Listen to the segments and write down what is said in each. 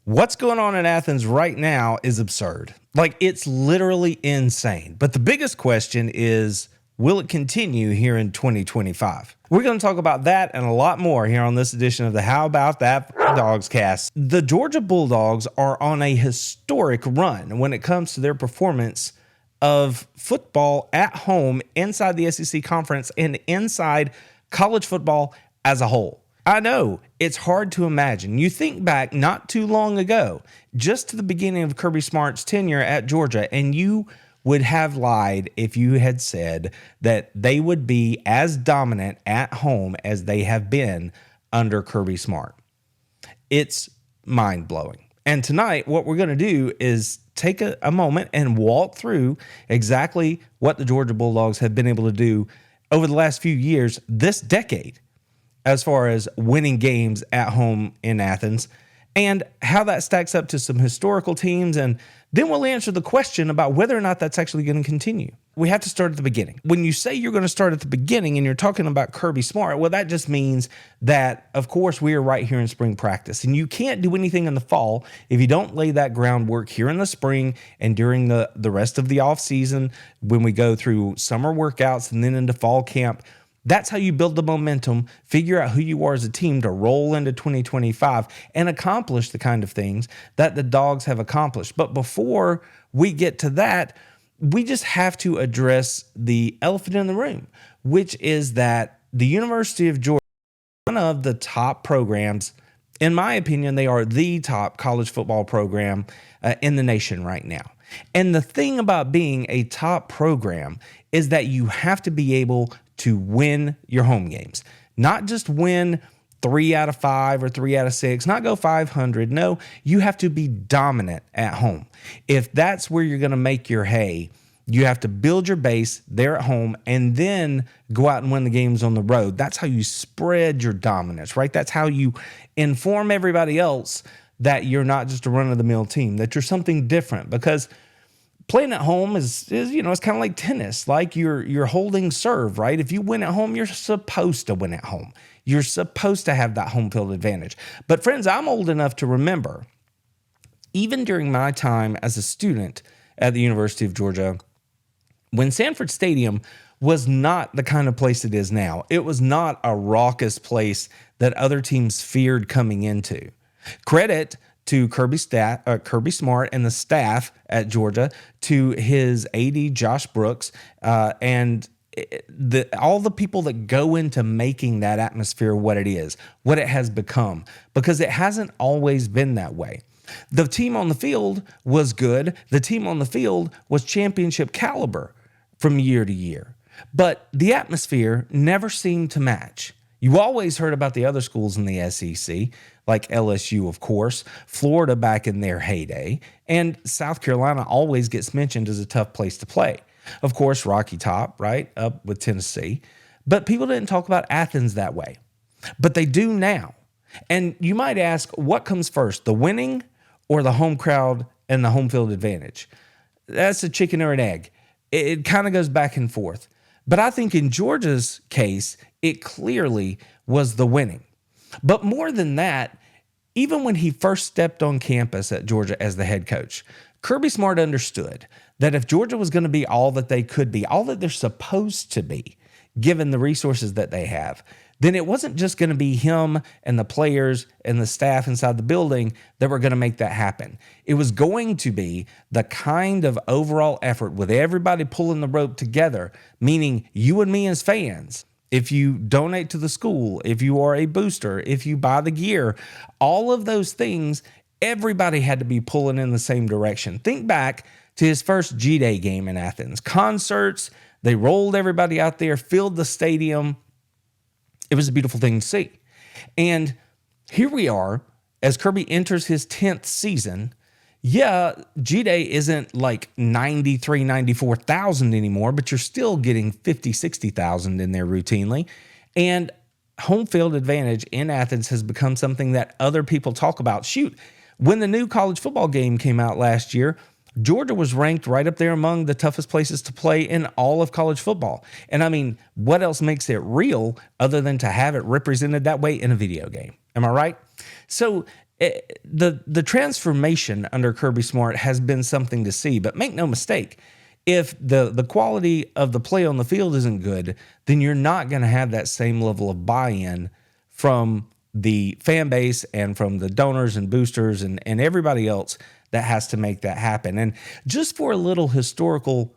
What's going on in Athens right now is absurd. Like, it's literally insane. But the biggest question is, will it continue here in 2025? We're going to talk about that and a lot more here on this edition of the How About That Dogs Cast. The Georgia Bulldogs are on a historic run when it comes to their performance of football at home inside the SEC conference and inside college football as a whole. I know it's hard to imagine. You think back not too long ago, just to the beginning of Kirby Smart's tenure at Georgia, and you would have lied if you had said that they would be as dominant at home as they have been under Kirby Smart. It's mind-blowing. And tonight, what we're going to do is take a moment and walk through exactly what the Georgia Bulldogs have been able to do over the last few years, this decade, as far as winning games at home in Athens, and how that stacks up to some historical teams. And then we'll answer the question about whether or not that's actually going to continue. We have to start at the beginning. When you say you're going to start at the beginning and you're talking about Kirby Smart, well, that just means that, of course, we are right here in spring practice. And you can't do anything in the fall if you don't lay that groundwork here in the spring and during the rest of the off season when we go through summer workouts and then into fall camp. That's how you build the momentum, figure out who you are as a team to roll into 2025 and accomplish the kind of things that the Dogs have accomplished. But before we get to that, we just have to address the elephant in the room, which is that the University of Georgia, one of the top programs, in my opinion, they are the top college football program in the nation right now. And the thing about being a top program is that you have to be able to win your home games, not just win 3 out of 5 or 3 out of 6, not go 500. No, you have to be dominant at home. If that's where you're going to make your hay, you have to build your base there at home and then go out and win the games on the road. That's how you spread your dominance, right? That's how you inform everybody else that you're not just a run-of-the-mill team, that you're something different. Because playing at home is it's kind of like tennis, like you're holding serve, right? If you win at home, you're supposed to win at home. You're supposed to have that home field advantage. But friends, I'm old enough to remember, even during my time as a student at the University of Georgia, when Sanford Stadium was not the kind of place it is now. It was not a raucous place that other teams feared coming into. Credit to Kirby Smart and the staff at Georgia, to his AD Josh Brooks, and all the people that go into making that atmosphere what it is, what it has become, because it hasn't always been that way. The team on the field was good. The team on the field was championship caliber from year to year, but the atmosphere never seemed to match. You always heard about the other schools in the SEC, like LSU, of course, Florida back in their heyday, and South Carolina always gets mentioned as a tough place to play. Of course, Rocky Top, right, up with Tennessee. But people didn't talk about Athens that way. But they do now. And you might ask, what comes first, the winning or the home crowd and the home field advantage? That's a chicken or an egg. It kind of goes back and forth. But I think in Georgia's case, it clearly was the winning. But more than that, even when he first stepped on campus at Georgia as the head coach, Kirby Smart understood that if Georgia was going to be all that they could be, all that they're supposed to be, given the resources that they have, then it wasn't just going to be him and the players and the staff inside the building that were going to make that happen. It was going to be the kind of overall effort with everybody pulling the rope together, meaning you and me as fans. If you donate to the school, if you are a booster, if you buy the gear, all of those things, everybody had to be pulling in the same direction. Think back to his first G-Day game in Athens. Concerts, they rolled everybody out there, filled the stadium. It was a beautiful thing to see. And here we are, as Kirby enters his 10th season. Yeah, G-Day isn't like 93, 94,000 anymore, but you're still getting 50, 60,000 in there routinely. And home field advantage in Athens has become something that other people talk about. Shoot, when the new college football game came out last year, Georgia was ranked right up there among the toughest places to play in all of college football. And I mean, what else makes it real other than to have it represented that way in a video game? Am I right? So The transformation under Kirby Smart has been something to see, but make no mistake, if the quality of the play on the field isn't good, then you're not going to have that same level of buy-in from the fan base and from the donors and boosters and everybody else that has to make that happen. And just for a little historical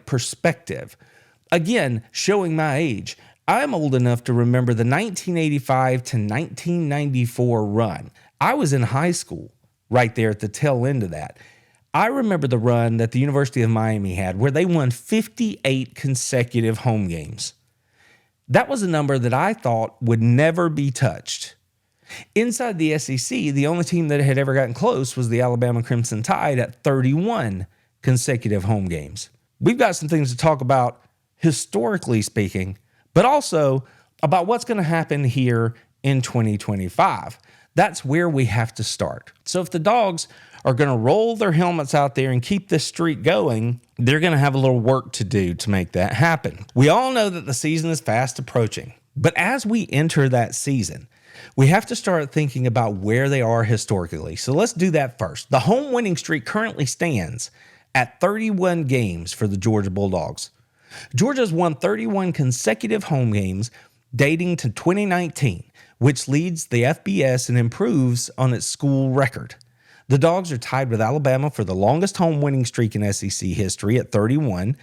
perspective, again, showing my age, I'm old enough to remember the 1985 to 1994 run. I was in high school right there at the tail end of that. I remember the run that the University of Miami had where they won 58 consecutive home games. That was a number that I thought would never be touched. Inside the SEC, the only team that had ever gotten close was the Alabama Crimson Tide at 31 consecutive home games. We've got some things to talk about historically speaking, but also about what's going to happen here in 2025. That's where we have to start. So if the Dogs are going to roll their helmets out there and keep this streak going, they're going to have a little work to do to make that happen. We all know that the season is fast approaching, but as we enter that season, we have to start thinking about where they are historically. So let's do that first. The home winning streak currently stands at 31 games for the Georgia Bulldogs. Georgia's won 31 consecutive home games dating to 2019, which leads the FBS and improves on its school record. The Dogs are tied with Alabama for the longest home winning streak in SEC history at 31.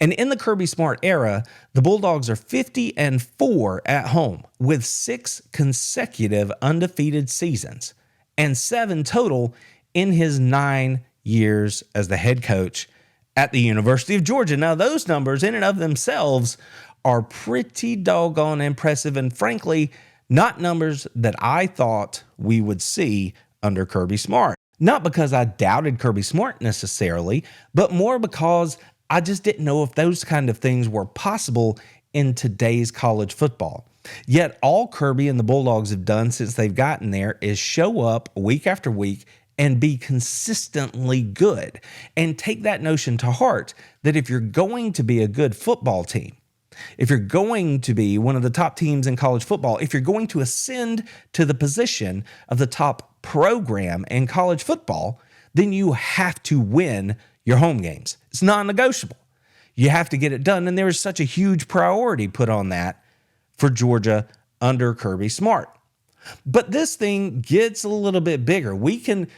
And in the Kirby Smart era, the Bulldogs are 50-4 at home with 6 consecutive undefeated seasons and 7 total in his 9 years as the head coach at the University of Georgia. Now, those numbers in and of themselves are pretty doggone impressive and frankly, not numbers that I thought we would see under Kirby Smart. Not because I doubted Kirby Smart necessarily, but more because I just didn't know if those kind of things were possible in today's college football. Yet all Kirby and the Bulldogs have done since they've gotten there is show up week after week and be consistently good. And take that notion to heart that if you're going to be a good football team, if you're going to be one of the top teams in college football, if you're going to ascend to the position of the top program in college football, then you have to win your home games. It's non-negotiable. You have to get it done. And there is such a huge priority put on that for Georgia under Kirby Smart. But this thing gets a little bit bigger. We can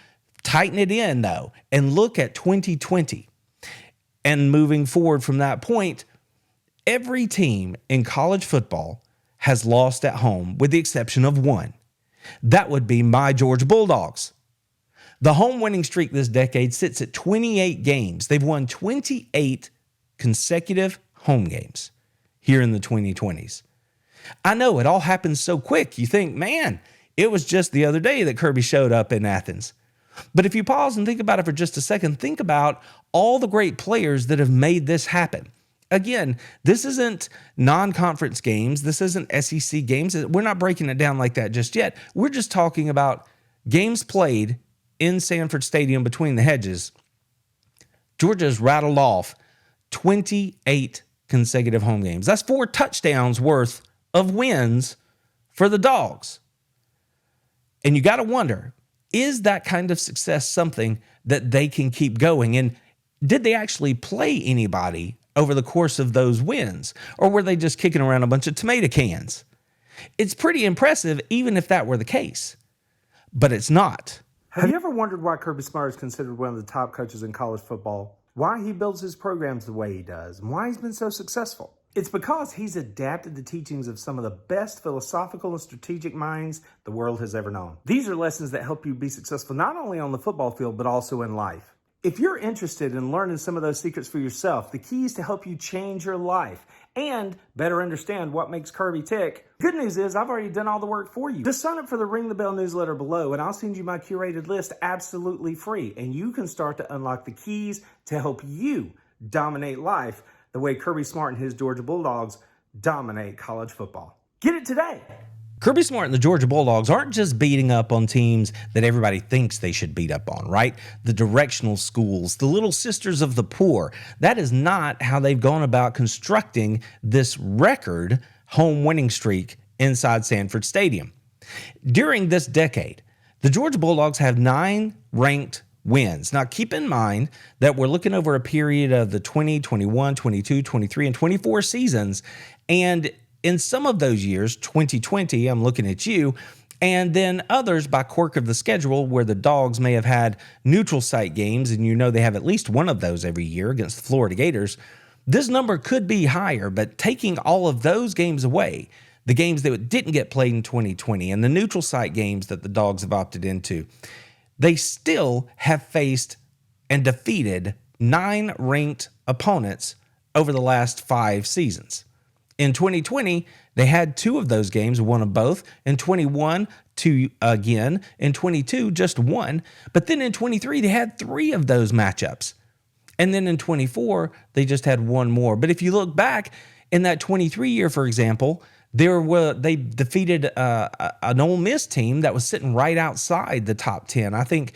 tighten it in, though, and look at 2020. And moving forward from that point, every team in college football has lost at home with the exception of one. That would be my Georgia Bulldogs. The home winning streak this decade sits at 28 games. They've won 28 consecutive home games here in the 2020s. I know it all happens so quick. You think, man, it was just the other day that Kirby showed up in Athens. But if you pause and think about it for just a second, think about all the great players that have made this happen. Again, this isn't non-conference games. This isn't SEC games. We're not breaking it down like that just yet. We're just talking about games played in Sanford Stadium between the hedges. Georgia's rattled off 28 consecutive home games. That's 4 touchdowns worth of wins for the Dogs. And you got to wonder, is that kind of success something that they can keep going? And did they actually play anybody over the course of those wins? Or were they just kicking around a bunch of tomato cans? It's pretty impressive, even if that were the case. But it's not. Have you ever wondered why Kirby Smart is considered one of the top coaches in college football? Why he builds his programs the way he does, and why he's been so successful? It's because he's adapted the teachings of some of the best philosophical and strategic minds the world has ever known. These are lessons that help you be successful not only on the football field, but also in life. If you're interested in learning some of those secrets for yourself, the key is to help you change your life and better understand what makes Kirby tick. Good news is I've already done all the work for you. Just sign up for the Ring the Bell newsletter below and I'll send you my curated list absolutely free. And you can start to unlock the keys to help you dominate life the way Kirby Smart and his Georgia Bulldogs dominate college football. Get it today. Kirby Smart and the Georgia Bulldogs aren't just beating up on teams that everybody thinks they should beat up on, right? The directional schools, the little sisters of the poor. That is not how they've gone about constructing this record home winning streak inside Sanford Stadium. During this decade, The Georgia Bulldogs have 9 ranked wins. Now, keep in mind that we're looking over a period of the 20, 21, 22, 23, and 24 seasons. And in some of those years, 2020, I'm looking at you, and then others by quirk of the schedule where the Dogs may have had neutral site games, and you know they have at least one of those every year against the Florida Gators. This number could be higher, but taking all of those games away, the games that didn't get played in 2020 and the neutral site games that the Dogs have opted into, they still have faced and defeated 9 ranked opponents over the last 5 seasons. In 2020, they had 2 of those games, won them both. In 21, 2 again. In 22, just 1. But then in 23, they had 3 of those matchups. And then in 24, they just had 1 more. But if you look back in that 23 year, for example, they defeated an Ole Miss team that was sitting right outside the top 10. I think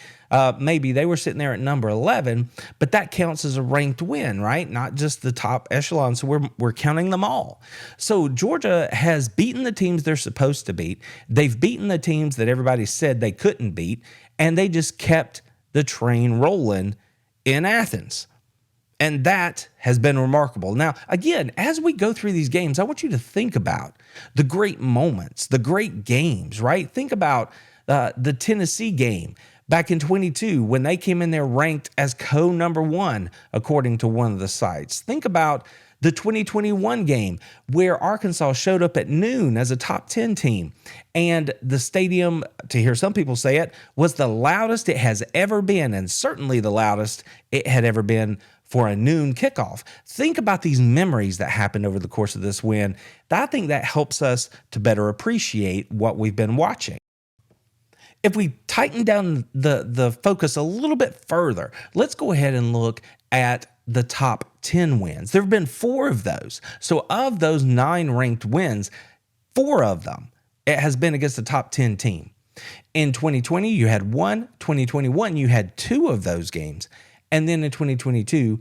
maybe they were sitting there at number 11, but that counts as a ranked win, right? Not just the top echelon. So we're counting them all. So Georgia has beaten the teams they're supposed to beat. They've beaten the teams that everybody said they couldn't beat, and they just kept the train rolling in Athens. And that has been remarkable. Now, again, as we go through these games, I want you to think about the great moments, the great games, right? Think about the Tennessee game back in 22 when they came in there ranked as co-number 1, according to one of the sites. Think about the 2021 game where Arkansas showed up at noon as a top 10 team. And the stadium, to hear some people say it, was the loudest it has ever been, and certainly the loudest it had ever been for a noon kickoff. Think about these memories that happened over the course of this win. I think that helps us to better appreciate what we've been watching. If we tighten down the focus a little bit further, let's go ahead and look at the top 10 wins. There have been 4 of those. So of those 9 ranked wins, 4 of them, it has been against the top 10 team. In 2020, you had 1. 2021, you had 2 of those games. And then in 2022,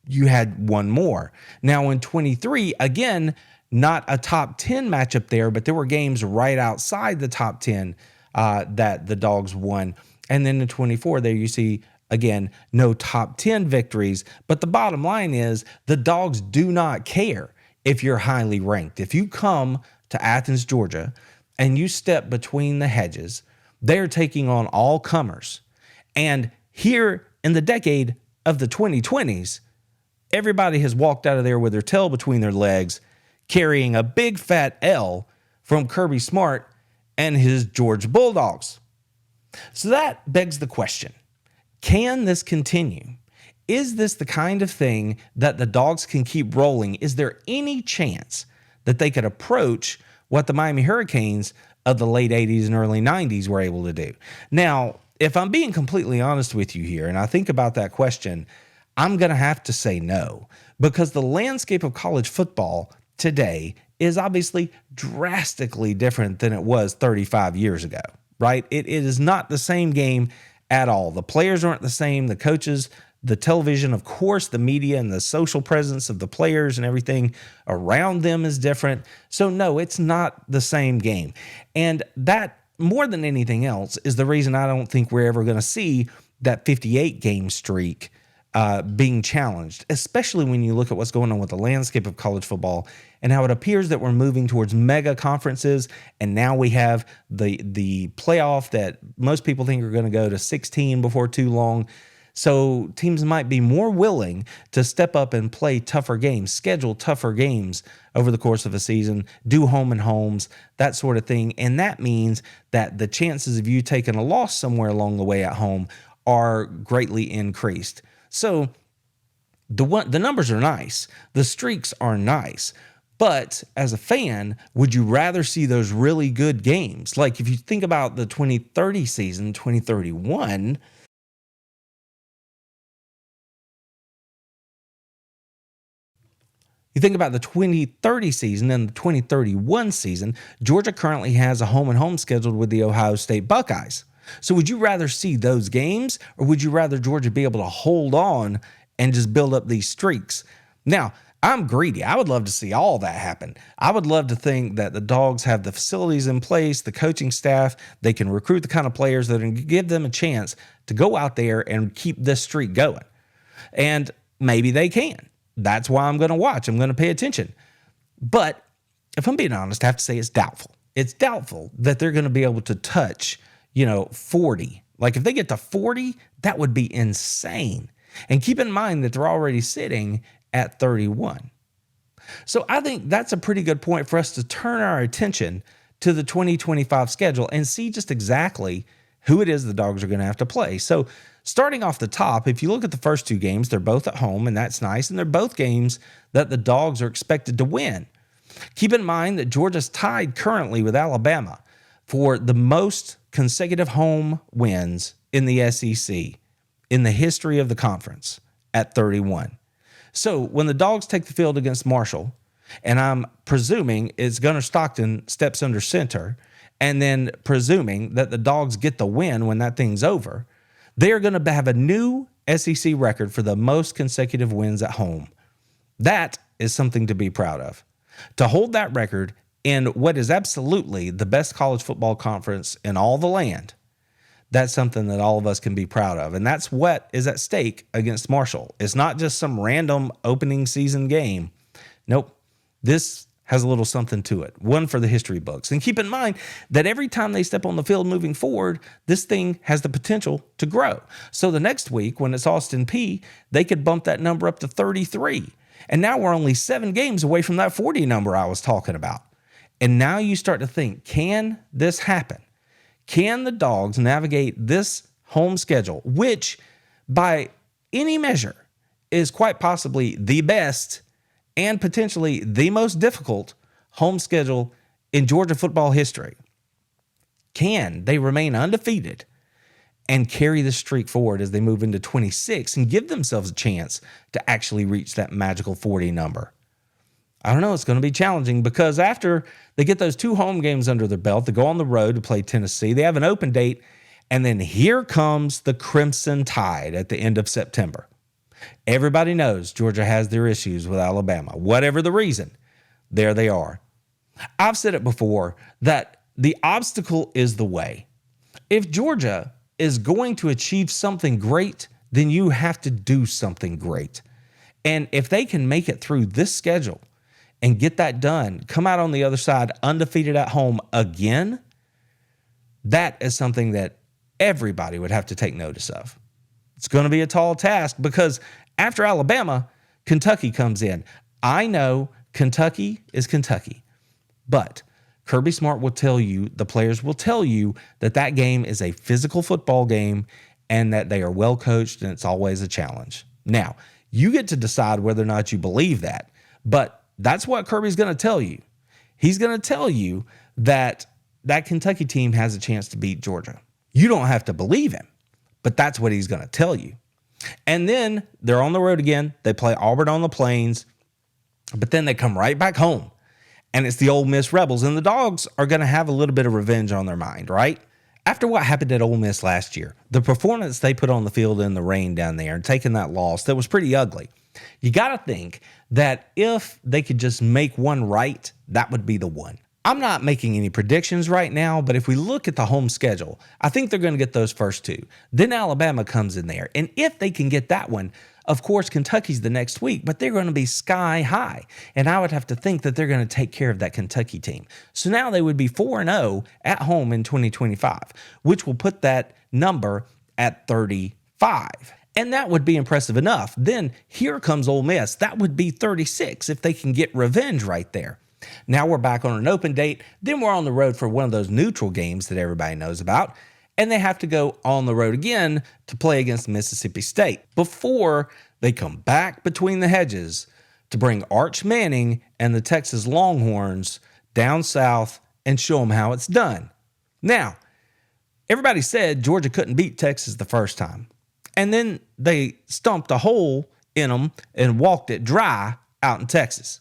you had 1 more. Now in 23, again, not a top 10 matchup there, but there were games right outside the top 10 that the Dogs won. And then in 24, there you see, again, no top 10 victories. But the bottom line is the Dogs do not care if you're highly ranked. If you come to Athens, Georgia, and you step between the hedges, they're taking on all comers. And here in the decade of the 2020s, everybody has walked out of there with their tail between their legs, carrying a big fat L from Kirby Smart and his Georgia Bulldogs. So that begs the question, can this continue? Is this the kind of thing that the Dogs can keep rolling? Is there any chance that they could approach what the Miami Hurricanes of the late 80s and early 90s were able to do? Now, if I'm being completely honest with you here, and I think about that question, I'm going to have to say no, because the landscape of college football today is obviously drastically different than it was 35 years ago, right? It is not the same game at all. The players aren't the same. The coaches, the television, of course, the media and the social presence of the players and everything around them is different. So no, it's not the same game. And that, more than anything else, is the reason I don't think we're ever going to see that 58 game streak being challenged, especially when you look at what's going on with the landscape of college football and how it appears that we're moving towards mega conferences. And now we have the playoff that most people think are going to go to 16 before too long. So teams might be more willing to step up and play tougher games, schedule tougher games over the course of a season, do home and homes, that sort of thing. And that means that the chances of you taking a loss somewhere along the way at home are greatly increased. So the numbers are nice. The streaks are nice. But as a fan, would you rather see those really good games? Like if you think about the 2030 season, 2031, you think about the 2030 season and the 2031 season, Georgia currently has a home and home scheduled with the Ohio State Buckeyes. So would you rather see those games, or would you rather Georgia be able to hold on and just build up these streaks? Now, I'm greedy. I would love to see all that happen. I would love to think that the Dogs have the facilities in place, the coaching staff, they can recruit the kind of players that can give them a chance to go out there and keep this streak going. And maybe they can. That's why I'm going to watch. I'm going to pay attention. But if I'm being honest, I have to say it's doubtful. It's doubtful that they're going to be able to touch, 40. Like if they get to 40, that would be insane. And keep in mind that they're already sitting at 31. So I think that's a pretty good point for us to turn our attention to the 2025 schedule and see just exactly who it is the Dogs are going to have to play. So starting off the top, if you look at the first two games, they're both at home, and that's nice. And they're both games that the Dogs are expected to win. Keep in mind that Georgia's tied currently with Alabama for the most consecutive home wins in the SEC in the history of the conference at 31. So when the Dogs take the field against Marshall, and I'm presuming it's Gunnar Stockton steps under center, and then presuming that the Dogs get the win when that thing's over, they're going to have a new SEC record for the most consecutive wins at home. That is something to be proud of. To hold that record in what is absolutely the best college football conference in all the land, that's something that all of us can be proud of. And that's what is at stake against Marshall. It's not just some random opening season game. Nope. This has a little something to it. One for the history books. And keep in mind that every time they step on the field moving forward, this thing has the potential to grow. So the next week, when it's Austin Peay, they could bump that number up to 33. And now we're only 7 games away from that 40 number I was talking about. And now you start to think, can this happen? Can the Dogs navigate this home schedule, which by any measure is quite possibly the best and potentially the most difficult home schedule in Georgia football history? Can they remain undefeated and carry the streak forward as they move into 26 and give themselves a chance to actually reach that magical 40 number? I don't know. It's going to be challenging because after they get those 2 home games under their belt, they go on the road to play Tennessee. They have an open date, and then here comes the Crimson Tide at the end of September. Everybody knows Georgia has their issues with Alabama. Whatever the reason, there they are. I've said it before that the obstacle is the way. If Georgia is going to achieve something great, then you have to do something great. And if they can make it through this schedule and get that done, come out on the other side undefeated at home again, that is something that everybody would have to take notice of. It's going to be a tall task because after Alabama, Kentucky comes in. I know Kentucky is Kentucky, but Kirby Smart will tell you, the players will tell you that that game is a physical football game and that they are well coached and it's always a challenge. Now, you get to decide whether or not you believe that, but that's what Kirby's going to tell you. He's going to tell you that that Kentucky team has a chance to beat Georgia. You don't have to believe him, but that's what he's going to tell you. And then they're on the road again. They play Auburn on the Plains, but then they come right back home, and it's the Ole Miss Rebels. And the Dogs are going to have a little bit of revenge on their mind, right? After what happened at Ole Miss last year, the performance they put on the field in the rain down there and taking that loss, that was pretty ugly. You got to think that if they could just make one right, that would be the one. I'm not making any predictions right now, but if we look at the home schedule, I think they're going to get those first 2. Then Alabama comes in there. And if they can get that one, of course, Kentucky's the next week, but they're going to be sky high. And I would have to think that they're going to take care of that Kentucky team. So now they would be 4-0 at home in 2025, which will put that number at 35. And that would be impressive enough. Then here comes Ole Miss. That would be 36 if they can get revenge right there. Now we're back on an open date. Then we're on the road for one of those neutral games that everybody knows about. And they have to go on the road again to play against Mississippi State before they come back between the hedges to bring Arch Manning and the Texas Longhorns down south and show them how it's done. Now, everybody said Georgia couldn't beat Texas the first time. And then they stumped a hole in them and walked it dry out in Texas.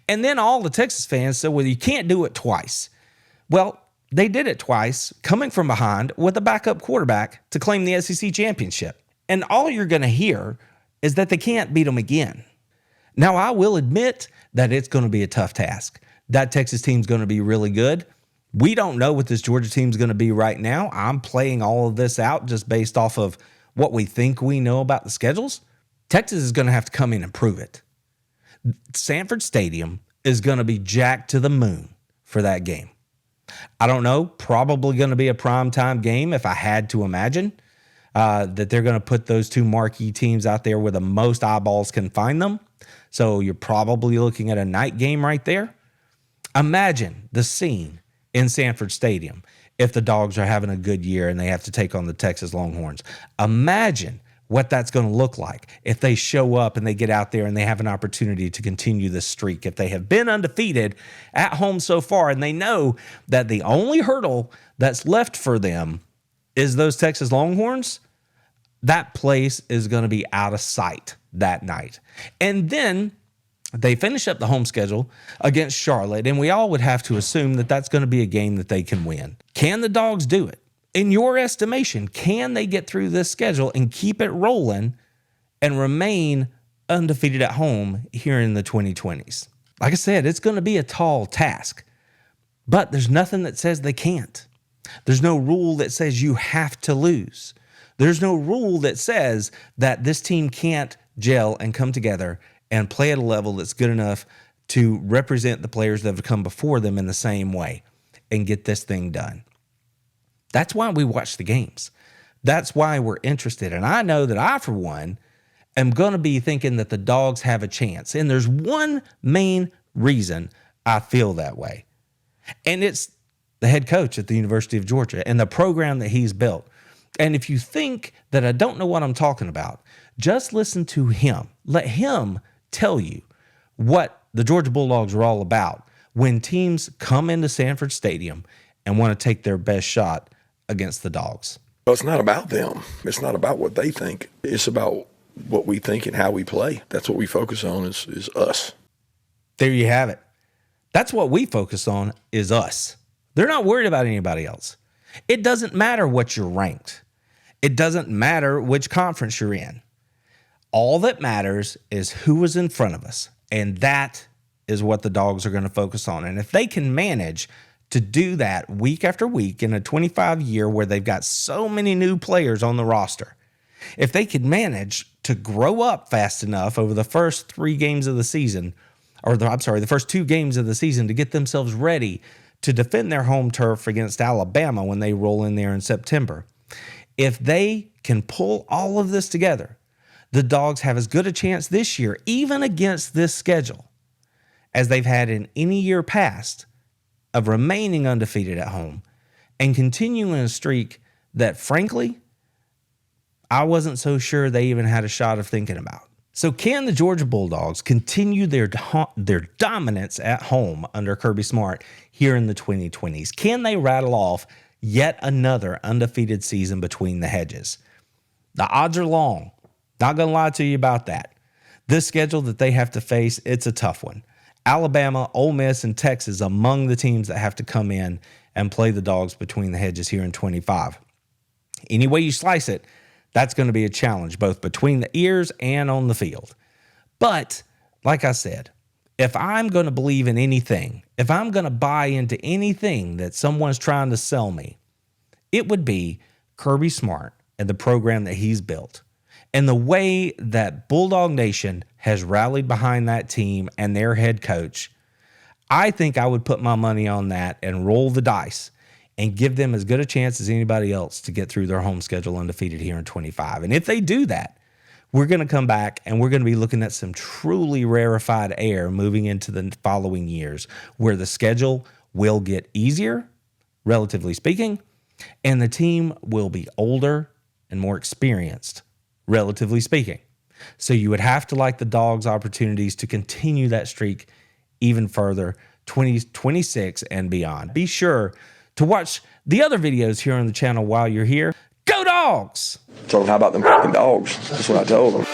And then all the Texas fans said, well, you can't do it twice. Well, they did it twice, coming from behind with a backup quarterback to claim the SEC championship. And all you're going to hear is that they can't beat them again. Now, I will admit that it's going to be a tough task. That Texas team's going to be really good. We don't know what this Georgia team's going to be right now. I'm playing all of this out just based off of what we think we know about the schedules. Texas is going to have to come in and prove it. Sanford Stadium is going to be jacked to the moon for that game. I don't know, probably going to be a primetime game if I had to imagine that they're going to put those two marquee teams out there where the most eyeballs can find them. So you're probably looking at a night game right there. Imagine the scene in Sanford Stadium if the Dogs are having a good year and they have to take on the Texas Longhorns. Imagine what that's going to look like if they show up and they get out there and they have an opportunity to continue this streak. If they have been undefeated at home so far and they know that the only hurdle that's left for them is those Texas Longhorns, that place is going to be out of sight that night. And then they finish up the home schedule against Charlotte, and we all would have to assume that that's going to be a game that they can win. Can the Dogs do it? In your estimation, can they get through this schedule and keep it rolling and remain undefeated at home here in the 2020s? Like I said, it's going to be a tall task, but there's nothing that says they can't. There's no rule that says you have to lose. There's no rule that says that this team can't gel and come together and play at a level that's good enough to represent the players that have come before them in the same way and get this thing done. That's why we watch the games. That's why we're interested. And I know that I, for one, am going to be thinking that the Dogs have a chance. And there's one main reason I feel that way. And it's the head coach at the University of Georgia and the program that he's built. And if you think that I don't know what I'm talking about, just listen to him. Let him tell you what the Georgia Bulldogs are all about when teams come into Sanford Stadium and want to take their best shot against the Dogs. Well, it's not about them. It's not about what they think. It's about what we think and how we play. That's what we focus on is us. There you have it. That's what we focus on is us. They're not worried about anybody else. It doesn't matter what you're ranked. It doesn't matter which conference you're in. All that matters is who was in front of us, and that is what the Dogs are going to focus on. And if they can manage to do that week after week in a 25-year where they've got so many new players on the roster, if they could manage to grow up fast enough over the first 3 games of the season, the first 2 games of the season to get themselves ready to defend their home turf against Alabama when they roll in there in September, if they can pull all of this together, the Dogs have as good a chance this year, even against this schedule, as they've had in any year past of remaining undefeated at home and continuing a streak that, frankly, I wasn't so sure they even had a shot of thinking about. So can the Georgia Bulldogs continue their dominance at home under Kirby Smart here in the 2020s? Can they rattle off yet another undefeated season between the hedges? The odds are long. Not going to lie to you about that. This schedule that they have to face, it's a tough one. Alabama, Ole Miss, and Texas among the teams that have to come in and play the Dogs between the hedges here in 25. Any way you slice it, that's going to be a challenge, both between the ears and on the field. But, like I said, if I'm going to believe in anything, if I'm going to buy into anything that someone's trying to sell me, it would be Kirby Smart and the program that he's built. And the way that Bulldog Nation has rallied behind that team and their head coach, I think I would put my money on that and roll the dice and give them as good a chance as anybody else to get through their home schedule undefeated here in 25. And if they do that, we're going to come back and we're going to be looking at some truly rarefied air moving into the following years where the schedule will get easier, relatively speaking, and the team will be older and more experienced, relatively speaking. So you would have to like the Dogs' opportunities to continue that streak even further, 2026 and beyond. Be sure to watch the other videos here on the channel while you're here. Go Dogs! Told them, how about them fucking Dogs? That's what I told them.